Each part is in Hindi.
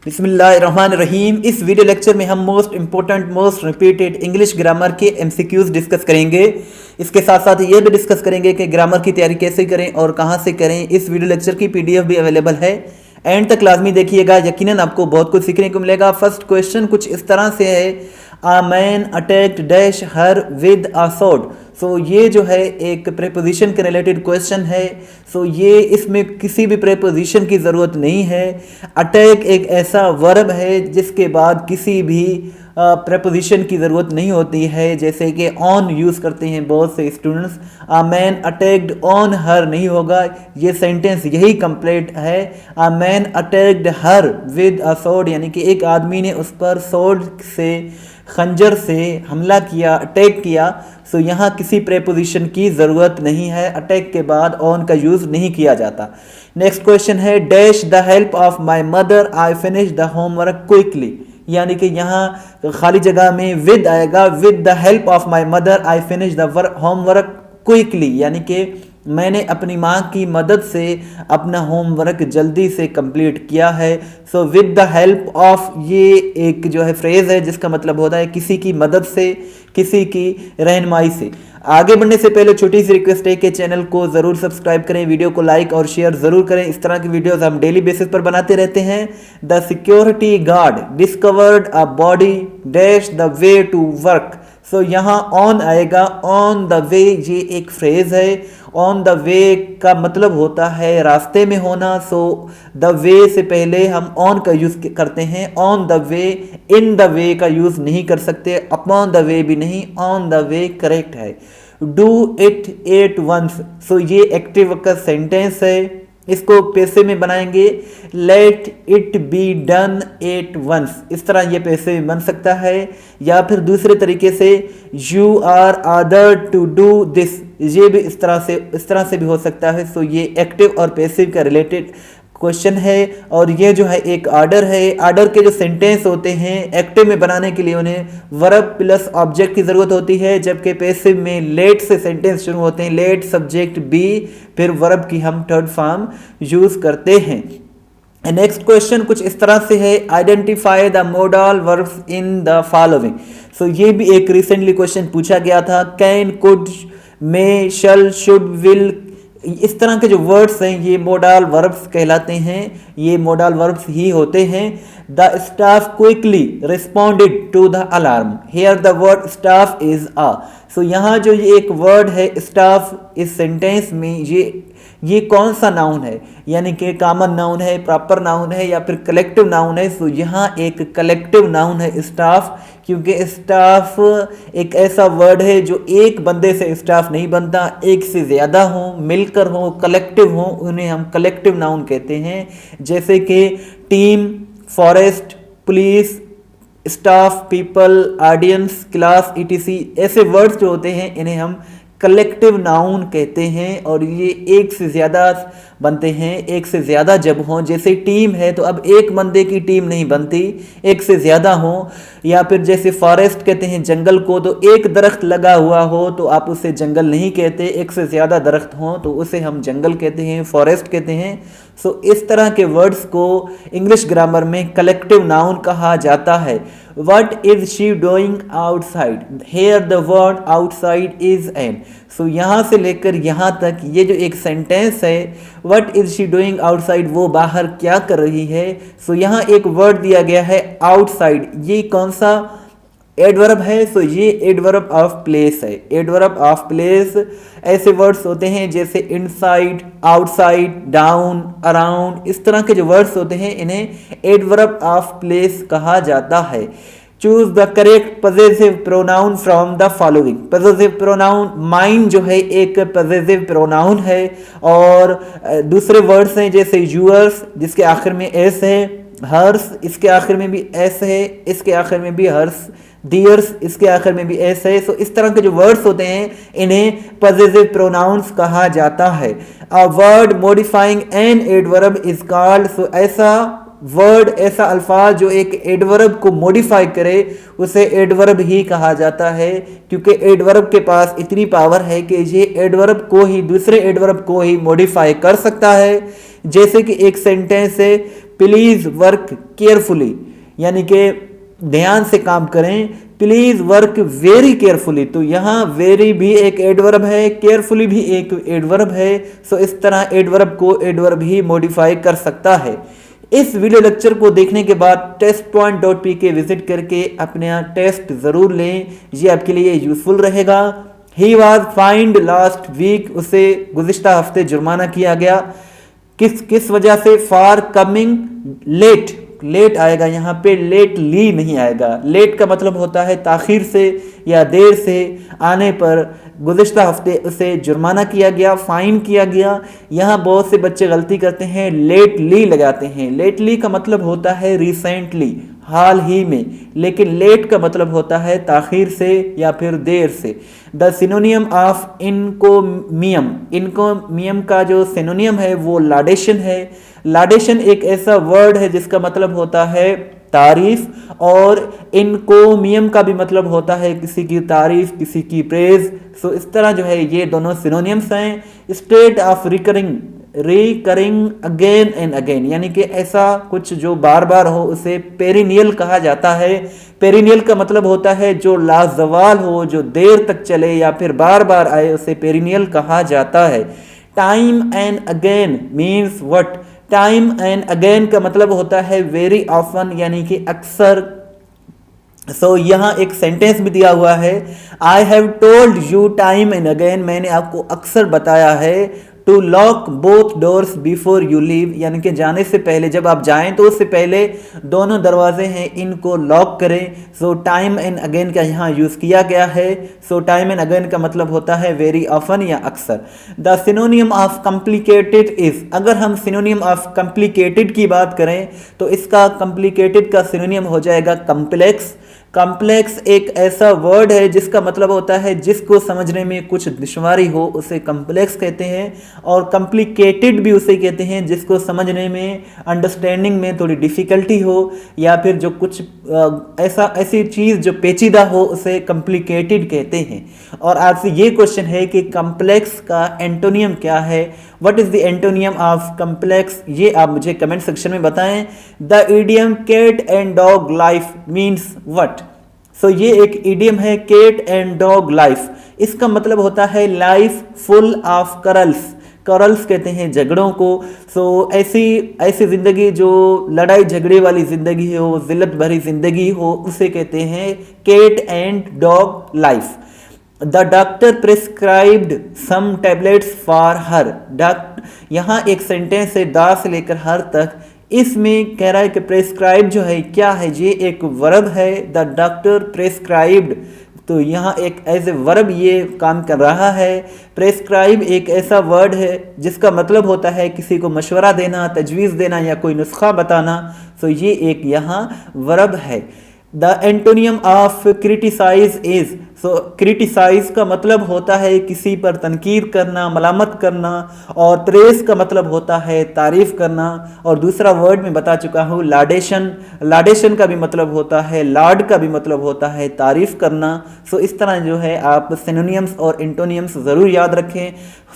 बिस्मिल्लाहिर्रहमानिर्रहीम। इस वीडियो लेक्चर में हम most important most repeated English grammar के एमसीक्यूज डिस्कस करेंगे। इसके साथ साथ ये भी डिस्कस करेंगे कि ग्रामर की तैयारी कैसे करें और कहां से करें। इस वीडियो लेक्चर की पीडीएफ भी अवेलेबल है, एंड तक लाजमी देखिएगा, यकीनन आपको बहुत कुछ सीखने को मिलेगा। फर्स्ट क्वेश्चन कुछ इस तरह से है, a man attacked dash her with a sword. So ये जो है एक प्रेपोजिशन के रिलेटेड क्वेश्चन है। सो ये इसमें किसी भी प्रेपोजिशन की ज़रूरत नहीं है। अटैक एक ऐसा वर्ब है जिसके बाद किसी भी प्रेपोजिशन की ज़रूरत नहीं होती है, जैसे कि ऑन यूज़ करते हैं बहुत से students. A man attacked on her नहीं होगा, ये सेंटेंस यही कंप्लीट है। A man attacked her with a sword, यानी कि एक आदमी ने उस पर स्वॉर्ड से, खंजर से हमला किया, अटैक किया। सो यहाँ किसी प्रेपोजिशन की ज़रूरत नहीं है, अटैक के बाद ऑन का यूज़ नहीं किया जाता। नेक्स्ट क्वेश्चन है, dash the help of my mother I finish the homework quickly, यानी कि यहाँ खाली जगह में विद आएगा, with the help of my mother I finish the homework quickly, यानी कि मैंने अपनी माँ की मदद से अपना होमवर्क जल्दी से कंप्लीट किया है। So with the help of, ये एक जो है फ्रेज है जिसका मतलब होता है किसी की मदद से, किसी की रहनुमाई से। आगे बढ़ने से पहले छोटी सी रिक्वेस्ट है कि चैनल को ज़रूर सब्सक्राइब करें, वीडियो को लाइक और शेयर ज़रूर करें। इस तरह की वीडियोस हम डेली बेसिस पर बनाते रहते हैं। The security guard discovered a body dash the way to work. So यहाँ ऑन आएगा, ऑन द वे, ये एक फ्रेज है। ऑन द वे का मतलब होता है रास्ते में होना। सो द वे से पहले हम ऑन का यूज़ करते हैं। On the way, in the way का यूज़ नहीं कर सकते, अपॉन द वे भी नहीं, ऑन द वे करेक्ट है। डू इट एट वंस, सो ये एक्टिव का सेंटेंस है, इसको पैसे में बनाएंगे, let it be done at once, इस तरह ये पैसे में बन सकता है। या फिर दूसरे तरीके से, यू आर आदर टू डू दिस, ये भी इस तरह से भी हो सकता है। सो ये एक्टिव और पैसिव का रिलेटेड क्वेश्चन है, और ये जो है एक आर्डर है। आर्डर के जो सेंटेंस होते हैं एक्टिव में बनाने के लिए उन्हें वर्ब प्लस ऑब्जेक्ट की ज़रूरत होती है, जबकि पैसिव में लेट से सेंटेंस शुरू होते हैं, लेट सब्जेक्ट बी, फिर वर्ब की हम थर्ड फॉर्म यूज़ करते हैं। नेक्स्ट क्वेश्चन कुछ इस तरह से है, identify the modal verbs in the following. So ये भी एक रिसेंटली क्वेश्चन पूछा गया था। Can, could, may, shall, should, will, इस तरह के जो वर्ड्स हैं ये मोडल वर्ब्स कहलाते हैं, ये मोडल वर्ब्स ही होते हैं। The staff quickly responded to the alarm, here the word staff is a. So यहाँ जो ये एक वर्ड है स्टाफ, इस सेंटेंस में ये कौन सा नाउन है, यानी कि कॉमन नाउन है, प्रॉपर नाउन है, या फिर कलेक्टिव नाउन है। सो यहाँ एक कलेक्टिव नाउन है स्टाफ, क्योंकि स्टाफ एक ऐसा वर्ड है जो एक बंदे से स्टाफ नहीं बनता, एक से ज़्यादा हो, मिलकर हो, कलेक्टिव हो, उन्हें हम कलेक्टिव नाउन कहते हैं। जैसे कि team, forest, police, staff, people, audience, class, etc, ऐसे वर्ड्स जो होते हैं इन्हें हम कलेक्टिव नाउन कहते हैं, और ये एक से ज़्यादा बनते हैं, एक से ज़्यादा जब हों। जैसे टीम है तो अब एक बंदे की टीम नहीं बनती, एक से ज़्यादा हो। या फिर जैसे फॉरेस्ट कहते हैं जंगल को, तो एक दरख्त लगा हुआ हो तो आप उसे जंगल नहीं कहते, एक से ज़्यादा दरख्त हों तो उसे हम जंगल कहते हैं, फॉरेस्ट कहते हैं। सो इस तरह के वर्ड्स को इंग्लिश ग्रामर में कलेक्टिव नाउन कहा जाता है। What is she doing outside? Here the word outside is an. सो यहाँ से लेकर यहाँ तक ये जो एक सेंटेंस है, What is she doing outside, वो बाहर क्या कर रही है। सो यहाँ एक वर्ड दिया गया है outside, ये कौन सा एडवर्ब है। सो ये एडवर्ब ऑफ प्लेस है। एडवर्ब ऑफ प्लेस ऐसे वर्ड्स होते हैं जैसे इनसाइड, आउटसाइड, डाउन, अराउंड, इस तरह के जो वर्ड्स होते हैं इन्हें एडवर्ब ऑफ प्लेस कहा जाता है। Choose the correct possessive pronoun from the following. Possessive pronoun, mine जो है एक पजेसिव प्रोनाउन है, और दूसरे वर्ड्स हैं जैसे यूअर्स जिसके आखिर में एस है, हर्स इसके आखिर में भी एस है, इसके आखिर में भी हर्स, डियर्स इसके आखिर में भी एस है। सो इस तरह के जो वर्ड्स होते हैं इन्हें पजेसिव प्रोनाउंस कहा जाता है। A word modifying an adverb is called, so ऐसा वर्ड, ऐसा अल्फाज जो एक एडवर्ब को मॉडिफाई करे उसे एडवर्ब ही कहा जाता है, क्योंकि एडवर्ब के पास इतनी पावर है कि ये एडवर्ब को ही, दूसरे एडवर्ब को ही मॉडिफाई कर सकता है। जैसे कि एक सेंटेंस है, प्लीज वर्क केयरफुली, यानी कि ध्यान से काम करें। प्लीज वर्क वेरी केयरफुली, तो यहाँ वेरी भी एक एडवर्ब है, केयरफुली भी एक एडवर्ब है। सो इस तरह एडवर्ब को एडवर्ब ही मॉडिफाई कर सकता है। इस वीडियो लेक्चर को देखने के बाद testpoint.pk विजिट करके अपना टेस्ट ज़रूर लें, ये आपके लिए यूजफुल रहेगा। He was find last week, उसे गुज़िश्ता हफ्ते जुर्माना किया गया। किस वजह से? फॉर कमिंग लेट, लेट आएगा यहाँ पे, लेट ली नहीं आएगा। लेट का मतलब होता है ताखीर से या देर से आने पर। गुज़िश्ता हफ्ते उसे जुर्माना किया गया, फाइन किया गया। यहाँ बहुत से बच्चे गलती करते हैं, लेटली लगाते हैं। लेटली का मतलब होता है रिसेंटली, हाल ही में, लेकिन लेट का मतलब होता है ताखीर से या फिर देर से। द सिनोनियम ऑफ इनकोमियम, इनकोमियम का जो सिनोनियम है वो लाडेशन है। लाडेशन एक ऐसा वर्ड है जिसका मतलब होता है तारीफ, और इनकोमियम का भी मतलब होता है किसी की तारीफ, किसी की प्रेज। सो इस तरह जो है ये दोनों सिनोनियम्स हैं। State of recurring again and again, यानी कि ऐसा कुछ जो बार बार हो उसे पेरिनियल कहा जाता है। पेरिनियल का मतलब होता है जो लाजवाल हो, जो देर तक चले या फिर बार बार आए, उसे पेरिनियल कहा जाता है। Time and again means what? Time and again का मतलब होता है वेरी ऑफन, यानी कि अक्सर। सो यहाँ एक सेंटेंस भी दिया हुआ है, I have told you time and again, मैंने आपको अक्सर बताया है। To lock both doors before you leave, यानी कि जाने से पहले, जब आप जाएं तो उससे पहले दोनों दरवाजे हैं इनको लॉक करें। सो टाइम एंड अगेन का यहाँ यूज़ किया गया है। सो टाइम एंड अगेन का मतलब होता है वेरी ऑफन या अक्सर। द सिनोनियम ऑफ कॉम्प्लिकेटेड इज, अगर हम सिनोनियम ऑफ कॉम्प्लिकेटेड की बात करें तो इसका कॉम्प्लिकेटेड का सिनोनियम हो जाएगा कॉम्प्लेक्स। कॉम्प्लेक्स एक ऐसा वर्ड है जिसका मतलब होता है जिसको समझने में कुछ दुश्वारी हो, उसे कॉम्प्लेक्स कहते हैं। और कॉम्प्लिकेटेड भी उसे कहते हैं जिसको समझने में, अंडरस्टैंडिंग में थोड़ी डिफ़िकल्टी हो, या फिर जो कुछ ऐसी चीज़ जो पेचीदा हो उसे कॉम्प्लिकेटेड कहते हैं। और आपसे ये क्वेश्चन है कि कॉम्प्लेक्स का एंटोनियम क्या है? What is the antonym of complex? ये आप मुझे कमेंट सेक्शन में बताएं। The idiom cat and dog life means what? So ये एक इडियम है, कैट एंड डॉग लाइफ। इसका मतलब होता है लाइफ फुल ऑफ करल्स। करल्स कहते हैं झगड़ों को। सो ऐसी ज़िंदगी जो लड़ाई झगड़े वाली ज़िंदगी हो, जिल्लत भरी ज़िंदगी हो, उसे कहते हैं cat and dog life. The doctor prescribed some tablets for her. यहाँ एक सेंटेंस है दा से लेकर हर तक। इसमें कह रहा है कि प्रेस्क्राइब जो है क्या है? ये एक वर्ब है। द डॉक्टर प्रेस्क्राइब्ड, तो यहाँ एक एज ए वर्ब ये काम कर रहा है। प्रेस्क्राइब एक ऐसा वर्ड है जिसका मतलब होता है किसी को मशवरा देना, तजवीज़ देना या कोई नुस्खा बताना। तो ये एक यहाँ वर्ब है। The antonym of criticize is, so criticize का मतलब होता है किसी पर तनकीद करना, मलामत करना, और प्रेस का मतलब होता है तारीफ करना। और दूसरा वर्ड मैं बता चुका हूँ लाडेशन। लाडेशन का भी मतलब होता है, लाड का भी मतलब होता है तारीफ करना। सो इस तरह जो है आप सिनोनियम्स और एंटोनियम्स ज़रूर याद रखें।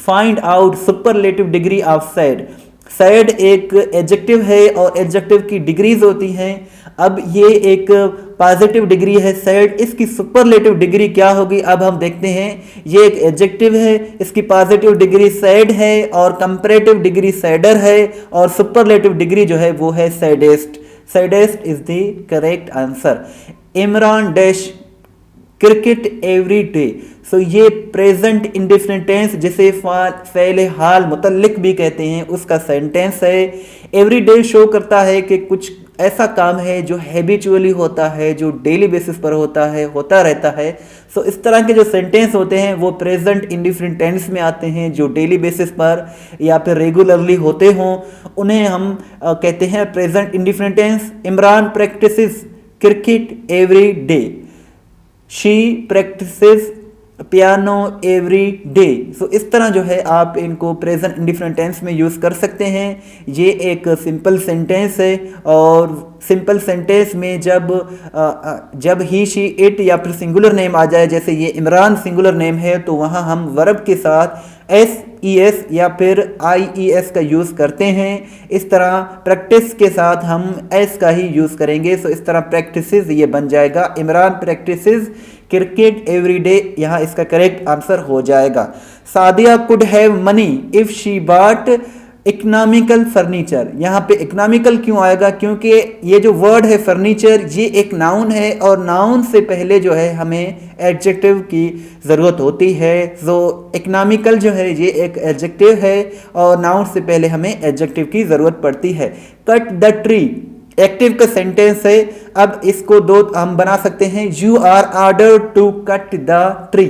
Find out superlative degree of sad. Sad एक एडजेक्टिव है और एडजेक्टिव की डिग्रीज होती हैं। अब ये एक पॉजिटिव डिग्री है सैड, इसकी सुपरलेटिव डिग्री क्या होगी अब हम देखते हैं। ये एक एडजेक्टिव है, इसकी पॉजिटिव डिग्री सैड है और कंपैरेटिव डिग्री सैडर है, और सुपरलेटिव डिग्री जो है वो है saddest. Saddest is the correct answer. Imran dash cricket every day. So ये प्रेजेंट इंडेफिनिट टेंस जिसे फ़ेल हाल मुतल्लिक भी कहते हैं उसका सेंटेंस है। एवरी डे शो करता है कि कुछ ऐसा काम है जो हैबिचुअली होता है, जो डेली बेसिस पर होता है, होता रहता है। सो इस तरह के जो सेंटेंस होते हैं वो प्रेजेंट इंडेफिनिट टेंस में आते हैं, जो डेली बेसिस पर या फिर रेगुलरली होते हों उन्हें हम कहते हैं present indefinite tense. Imran practises cricket every day. She practises piano every day. So इस तरह जो है आप इनको प्रेजेंट इंडिफरेंट टेंस में यूज़ कर सकते हैं। ये एक सिंपल सेंटेंस है, और सिंपल सेंटेंस में जब ही शी इट या फिर सिंगुलर नेम आ जाए, जैसे ये इमरान सिंगुलर नेम है, तो वहाँ हम वर्ब के साथ एस HES या फिर IES का यूज़ करते हैं, इस तरह प्रैक्टिस के साथ हम S का ही यूज़ करेंगे। सो इस तरह प्रैक्टिसेस ये बन जाएगा। इमरान प्रैक्टिसेस क्रिकेट एवरीडे, यहाँ इसका करेक्ट आंसर हो जाएगा। Sadia could have money if she bought economical furniture, यहाँ पे इकोनॉमिकल क्यों आएगा? क्योंकि ये जो वर्ड है फर्नीचर, ये एक नाउन है और नाउन से पहले जो है हमें एडजेक्टिव की ज़रूरत होती है। जो इकोनॉमिकल जो है ये एक एडजेक्टिव है और नाउन से पहले हमें एडजेक्टिव की ज़रूरत पड़ती है। कट द ट्री एक्टिव का सेंटेंस है। अब इसको दो हम बना सकते हैं, you are ordered to cut the tree,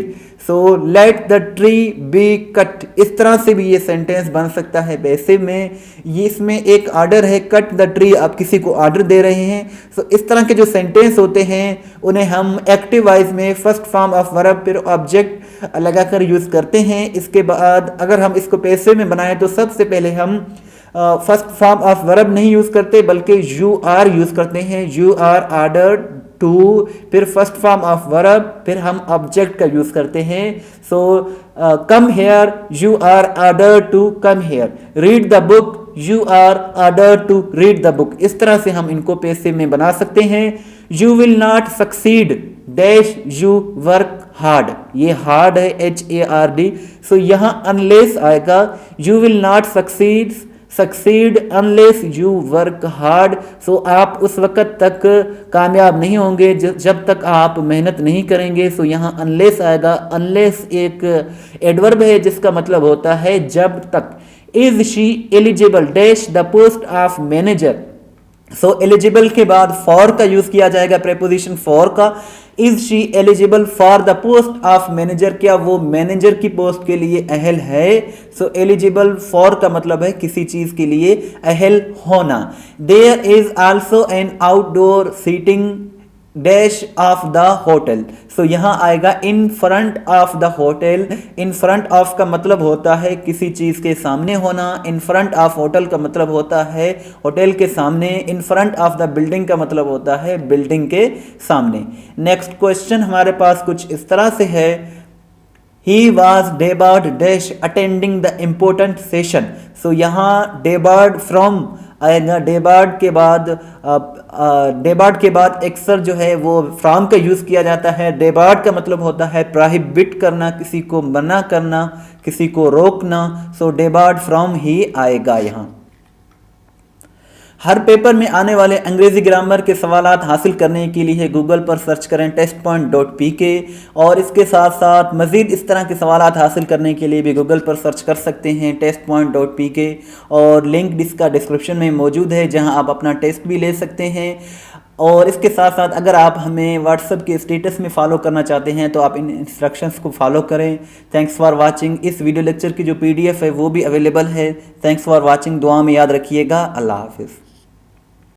so let the tree be cut. इस तरह से भी ये सेंटेंस बन सकता है। वैसे में ये इसमें एक ऑर्डर है, कट द ट्री, आप किसी को ऑर्डर दे रहे हैं। सो इस तरह के जो सेंटेंस होते हैं उन्हें हम एक्टिव वाइज में फर्स्ट फॉर्म ऑफ वर्ब फिर ऑब्जेक्ट लगाकर यूज़ करते हैं। इसके बाद अगर हम इसको पैसे में बनाएं तो सबसे पहले हम फर्स्ट फॉर्म ऑफ वर्ब नहीं यूज़ करते बल्कि यू आर यूज़ करते हैं। यू आर ऑर्डर्ड टू, फिर फर्स्ट फॉर्म ऑफ वर्ब, फिर हम ऑब्जेक्ट का यूज़ करते हैं। So come here, you are ordered to come here. Read the book, you are ordered to read the book. इस तरह से हम इनको पैसे में बना सकते हैं। You will not succeed dash you work hard, ये हार्ड है HARD। सो यहाँ अनलेस आएगा, you will not succeed unless you work hard. So आप उस वक़्त तक कामयाब नहीं होंगे जब तक आप मेहनत नहीं करेंगे। सो यहाँ अनलेस आएगा। अनलेस एक एडवर्ब है जिसका मतलब होता है जब तक। Is she eligible dash the post of manager. So eligible के बाद फॉर का यूज किया जाएगा, प्रेपोजिशन फॉर का। Is she eligible for the post of manager, क्या वो मैनेजर की पोस्ट के लिए अहल है? सो एलिजिबल फॉर का मतलब है किसी चीज के लिए अहल होना। There is also an outdoor seating dash of the hotel. So यहाँ आएगा in front of the hotel. In front of का मतलब होता है किसी चीज़ के सामने होना। इन फ्रंट ऑफ होटल का मतलब होता है होटल के सामने। इन फ्रंट ऑफ द बिल्डिंग का मतलब होता है बिल्डिंग के सामने। नेक्स्ट क्वेश्चन हमारे पास कुछ इस तरह से है, He was debarred dash attending the important session। सो यहाँ debarred from आएगा। debarred के बाद अक्सर जो है वो from का यूज़ किया जाता है। debarred का मतलब होता है prohibit करना, किसी को मना करना, किसी को रोकना। सो debarred from ही आएगा यहाँ। हर पेपर में आने वाले अंग्रेजी ग्रामर के सवालात हासिल करने के लिए गूगल पर सर्च करें testpoint.pk और इसके साथ साथ मज़ीद इस तरह के सवालात हासिल करने के लिए भी गूगल पर सर्च कर सकते हैं testpoint.pk और लिंक इसका डिस्क्रिप्शन में मौजूद है जहां आप अपना टेस्ट भी ले सकते हैं। और इसके साथ साथ अगर आप हमें व्हाट्सएप के स्टेटस में फॉलो करना चाहते हैं तो आप इन इंस्ट्रक्शंस को फॉलो करें। Thanks for watching. इस वीडियो लेक्चर की जो PDF है वो भी अवेलेबल है। Thanks for watching. दुआ में याद रखिएगा। अल्लाह हाफिज़।